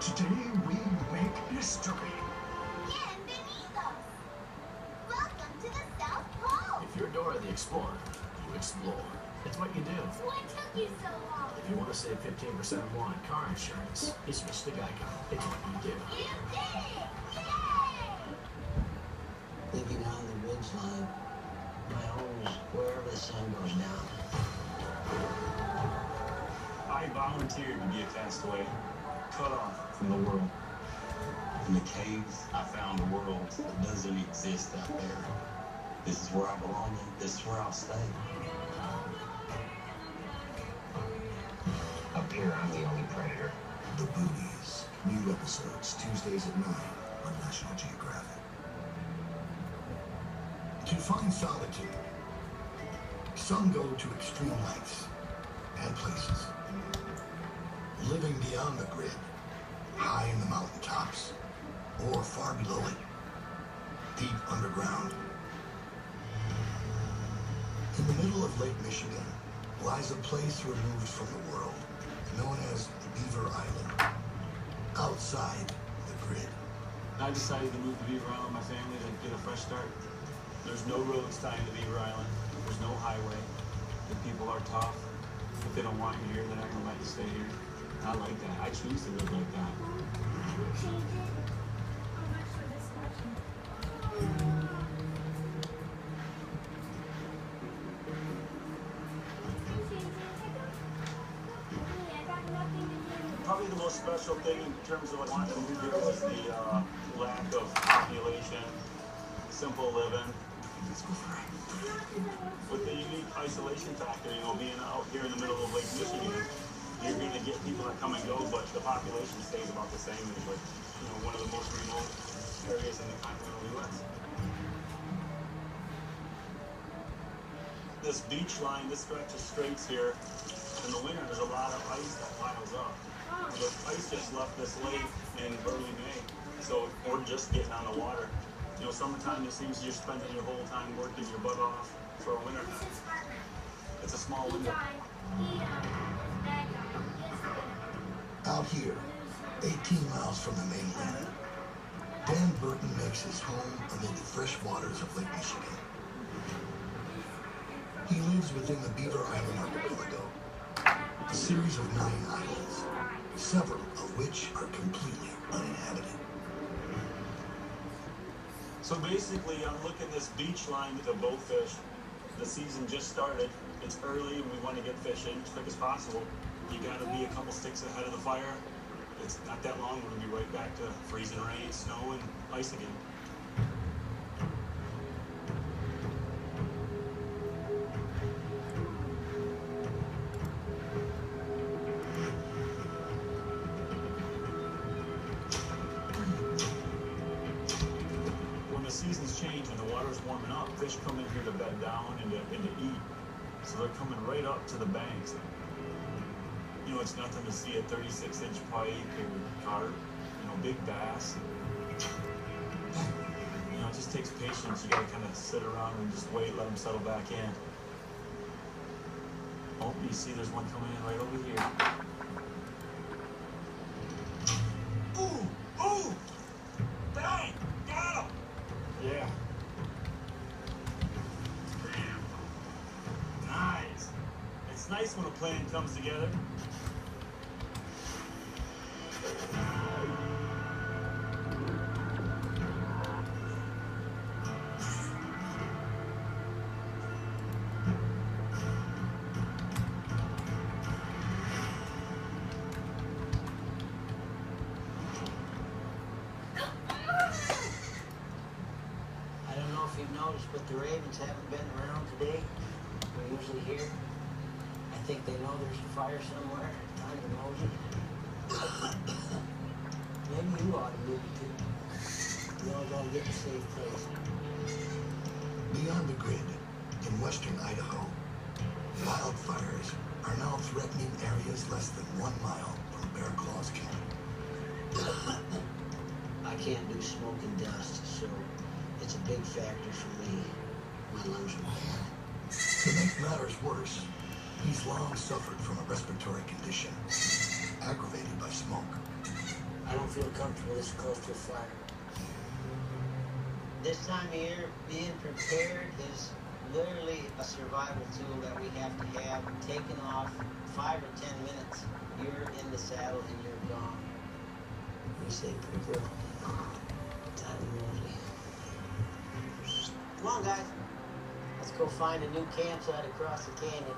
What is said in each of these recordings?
Today we make history. Bienvenidos! Welcome to the South Pole! If you're Dora the Explorer, you explore. It's what you do. What took you so long? If you want to save 15% or more on car insurance, you switch to Geico. It's what you do. You did it! Yay! Living on the ridge line, my home is wherever the sun goes down. I volunteered to be a castaway, cut off from the world. In the caves, I found a world that doesn't exist out there. This is where I belong, and this is where I'll stay. Up here, I'm the only predator. The Booties. New episodes Tuesdays at 9 on National Geographic. To find solitude, some go to extreme lengths and places. Living beyond the grid, high in the mountaintops, or far below it, deep underground. In the middle of Lake Michigan lies a place removed from the world, known as Beaver Island, outside the grid. I decided to move to Beaver Island with my family to get a fresh start. There's no roads tying to Beaver Island. There's no highway. The people are tough. If they don't want you here, they're not going to let you stay here. I like that. I choose to live like that. Probably the most special thing in terms of what I wanted to move here was the lack of population, simple living. With the unique isolation factor, being out here in the middle of Lake Michigan, you're going to get people that come and go, but the population stays about the same as one of the most remote areas in the continental U.S. This beach line, this stretch of straits here, in the winter there's a lot of ice that piles up. The ice just left this lake in early May, so we're just getting on the water. Summertime, it seems you're spending your whole time working your butt off for a winter. It's a small window. Out here, 18 miles from the mainland, Dan Burton makes his home amid the fresh waters of Lake Michigan. He lives within the Beaver Island archipelago, a series of 9 islands, several of which are completely uninhabited. So basically, I'm looking this beach line to boat fish. The season just started. It's early, and we want to get fishing as quick as possible. You got to be a couple sticks ahead of the fire. It's not that long. We're going to be right back to freezing rain, snow, and ice again. Seasons change when the water's warming up. Fish come in here to bed down and to eat, so they're coming right up to the banks. It's nothing to see a 36-inch pike or carp, big bass. It just takes patience. You got to kind of sit around and just wait, let them settle back in. Oh, you see, there's one coming in right over here. Ooh, ooh, bang, got him. Yeah. Nice. It's nice when a plan comes together. If you've noticed, but the ravens haven't been around today. We're usually here. I think they know there's a fire somewhere. Tiny Mosey. Maybe you ought to move it too. You all gotta get to a safe place. Beyond the grid, in western Idaho, wildfires are now threatening areas less than 1 mile from Bear Claws County. I can't do smoke and dust, so it's a big factor for me. My lungs are bad. To make matters worse, he's long suffered from a respiratory condition, aggravated by smoke. I don't feel comfortable this close to a fire. This time of year, being prepared is literally a survival tool that we have to have. Taken off 5 or 10 minutes, you're in the saddle and you're gone. We say, pretty girl. Tyler Mosley. Come on, guys. Let's go find a new campsite across the canyon.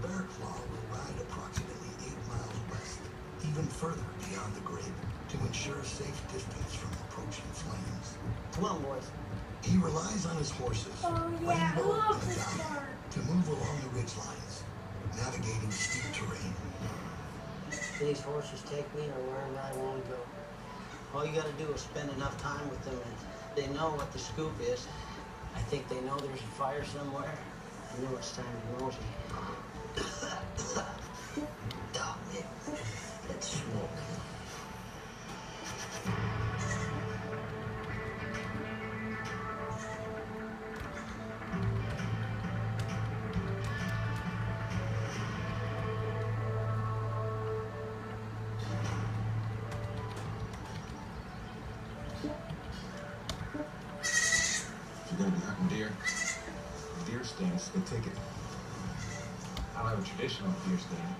Bear Claw will ride approximately 8 miles west, even further beyond the grid, to ensure a safe distance from approaching flames. Come on, boys. He relies on his horses, Oh yeah, I Rainbow love and this Johnny, part. to move along the ridge lines, navigating steep terrain. These horses take me or wherever I want to go. All you got to do is spend enough time with them and they know what the scoop is. I think they know there's a fire somewhere. I know it's time to mosey. Oh, man. That's smoke. If you're gonna be hunting deer stands, they take it. I don't have a traditional deer stand.